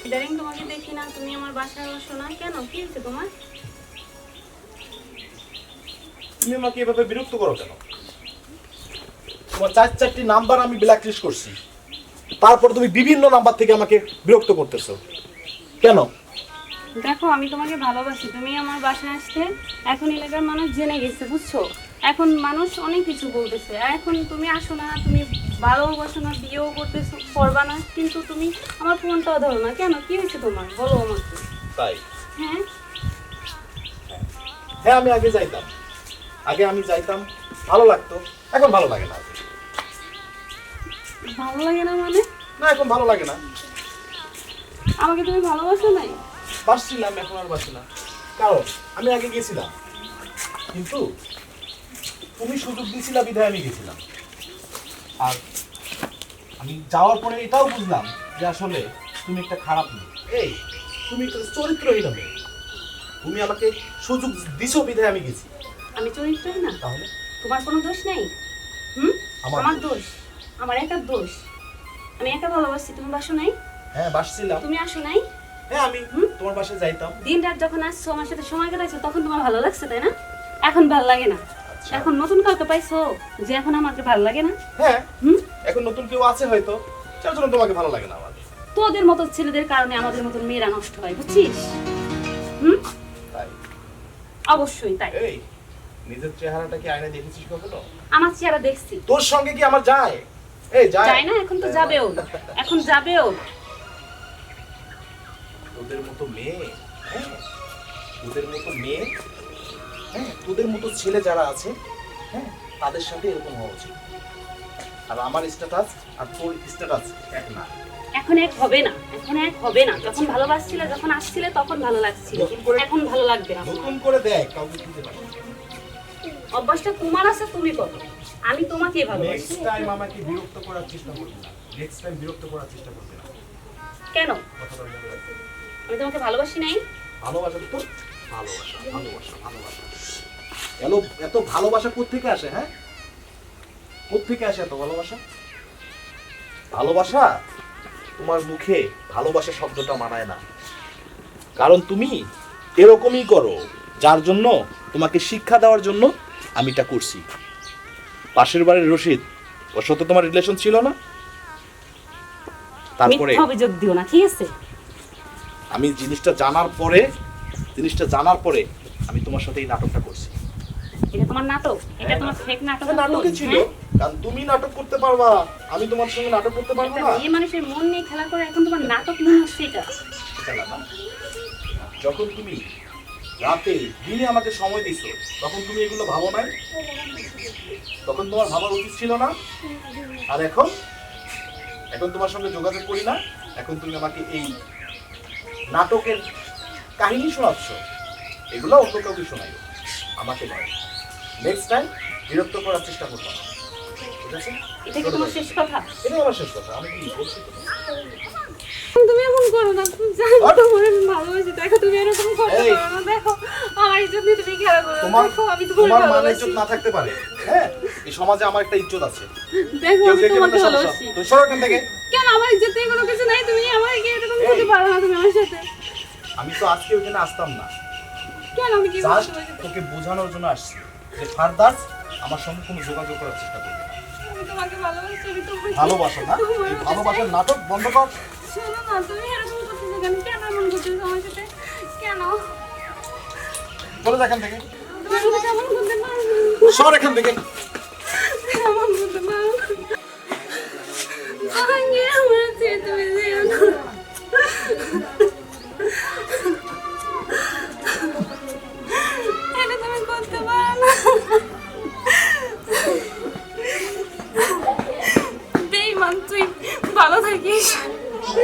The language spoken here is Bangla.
ইদানিং তোমাকে দেখি না, তুমি আমার বাসায় আসো না কেন? কি হয়েছে তোমার? তুমি আমাকে এভাবে বিরক্ত করো কেন? তোমার 4-4টি নাম্বার আমি ব্ল্যাক লিস্ট করছি, তারপর তুমি বিভিন্ন নাম্বার থেকে আমাকে বিরক্ত করতেছো কেন? দেখো, আমি তোমাকে ভালোবাসি, তুমি আমার বাসায় আসতে এখন এলাকার মানুষ জেনে গেছে, বুঝছো? এখন মানুষ অনেক কিছু বলতেছে, এখন তুমি আসো না, তুমি ভালোবাসো না, বিয়েও করতেছো, করবা না, কিন্তু তুমি আমার ফোনটাও ধরো না কেন? কি হয়েছে তোমার, বলো আমাকে। তাই? হ্যাঁ হ্যাঁ, আমি আগে যাইতাম, ভালো লাগতো, এখন ভালো লাগে না। ভালো লাগে না মানে? না, এখন ভালো লাগে না। আমাকে তুমি ভালোবাসো নাই? বাসছিলাম, এখন আর বাসি না, কারণ আমি আগে গেছিলাম, কিন্তু তুমি সুযোগ দিয়েছিলা বিধায় আমি গেছিলাম। আর আমি যাওয়ার পরে এটাও বুঝলাম যে আসলে তুমি একটা খারাপ মেয়ে, তুমি একটা চরিত্রহীন মেয়ে। তুমি আমাকে সুযোগ দিছো বিধায় আমি গেছি। আমি চরিত্রহীন না? তাহলে তোমার কোনো দোষ নেই? আমার দোষ, আমার একার দোষ। আমি একা ভালোবাসি, তুমি বাসো নাই? হ্যাঁ, বাসছিলাম। তুমি আসো নাই? হ্যাঁ, আমি তোমার বাসায় যাইতাম। দিন রাত যখন আসছো আমার সাথে সময় কাটাইছো তখন তোমার ভালো লাগছে, তাই না? এখন ভালো লাগে না। এখন নতুন কাউকে পাইছো যে এখন আমাকে ভালো লাগে না? হ্যাঁ, এখন নতুন কেউ আছে হয়তো, যার জন্য তোমাকে ভালো লাগে না। আমার তোদের মতো ছেলেদের কারণে আমাদের মতো মেয়েরা নষ্ট হয়, বুঝছিস? তাই? অবশ্যই তাই। এই নিজের চেহারাটা কি আয়নায় দেখেছিস কখনো? আমার চেহারা দেখছি। তোর সঙ্গে কি আমার যায়? যায় না, এখন তো যাবেও, এখন যাবেও। তোদের মতো মেয়ে, তোদের মতো মেয়ে, তোদের মতো ছেলে যারা আছে, তাদের সাথে এরকম হওয়া উচিত। আর আমার স্ট্যাটাস আর তোর স্ট্যাটাস এক না। এখন এক হবে না, এখন এক হবে না। যখন ভালোবাসছিলে, যখন আসছিলে তখন ভালো লাগছিল, এখন ভালো লাগবে না। নতুন করে দেখ, কাউকে খুঁজে পাই। অভ্যাসটা তোমার আছে, তুমি করো। আমি তোমাকে ভালোবাসি। নেক্সট টাইম আমাকে বিরক্ত করার চেষ্টা করবি না। নেক্সট টাইম বিরক্ত করার চেষ্টা করবি না। কেন? কথাটা মনে রাখবি। আমি তোমাকে ভালোবাসি নাই? ভালোবাসা তো ভালোবাসা, ভালোবাসা, ভালোবাসা। এত ভালোবাসা কোত্থেকে আসে? হ্যাঁ, কোত্থেকে আসে এত ভালোবাসা? ভালোবাসা তোমার মুখে ভালোবাসা শব্দটা মানায় না, কারণ তুমি এরকমই করো, যার জন্য তোমাকে শিক্ষা দেওয়ার জন্য আমি এটা করছি। পাশের বাড়ির রশিদ, ওর সাথে তোমার রিলেশন ছিল না? তারপরে মিথ্যা অভিযোগ দিও না, ঠিক আছে? আমি জিনিসটা জানার পরে আমি তোমার সাথে এই নাটকটা করছি। এটা তোমার নাটক? এটা তোমার ফেক নাটক? নাটকই ছিল, কারণ তুমি নাটক করতে পারবা, আমি তোমার সঙ্গে নাটক করতে পারবো না। এই মানুষের মন নিয়ে খেলা করে এখন তোমার নাটক মনে হচ্ছে এটা? যখন তুমি রাতে দিনে আমাকে সময় দিছো, তখন তুমি এগুলো ভাবো নাই? তখন তোমার ভাবার উচিত ছিল না? আর এখন তোমার সঙ্গে যোগাযোগ করি না, এখন তুমি আমাকে এই নাটকের কাহিনী শোনাচ্ছ। এগুলো অন্য কাউকে শোনাই, আমাকে নয়। নেক্সট টাইম বিরক্ত করার চেষ্টা করবো না, ঠিক আছে? এটা কি তোমার শেষ কথা? এটাই আমার শেষ কথা। আমি কি বলছি? তুমি এমন করো না, তুমি জানো তোমার আমি ভালোবাসি, দেখো তুমি এরকম করতে পারো না। দেখো আমার ইজ্জত নিয়ে তুমি খেলা করো। দেখো আমি তোমার মান ইজ্জত না থাকতে পারে, হ্যাঁ? এই সমাজে আমার একটা ইজ্জত আছে। দেখো আমি তোমাকে ভালোবাসি। তুই সর এখান থেকে। কেন আমার ইজ্জত নিয়ে কোনো কিছু নাই? তুমি আমাকে এরকম করতে পারো না তুমি আমার সাথে? আমি তো আজকে ওখানে আসতাম না। কেন? আমি কি জাস্ট তোকে বোঝানোর জন্য আসছি যে ফারদার আমার সঙ্গে কোনো যোগাযোগ করার চেষ্টা করবি না। আমি তোমাকে ভালোবাসি, আমি তোমাকে ভালোবাসা না, এই ভালোবাসার নাটক বন্ধ কর। শোনো না, তুমি এরকম করতেছো কেন? কেন এমন করতেছো আমার সাথে? কেন? চলে যা এখান থেকে, তুমি আমাকে এমন করতে পারো না। সর এখান থেকে।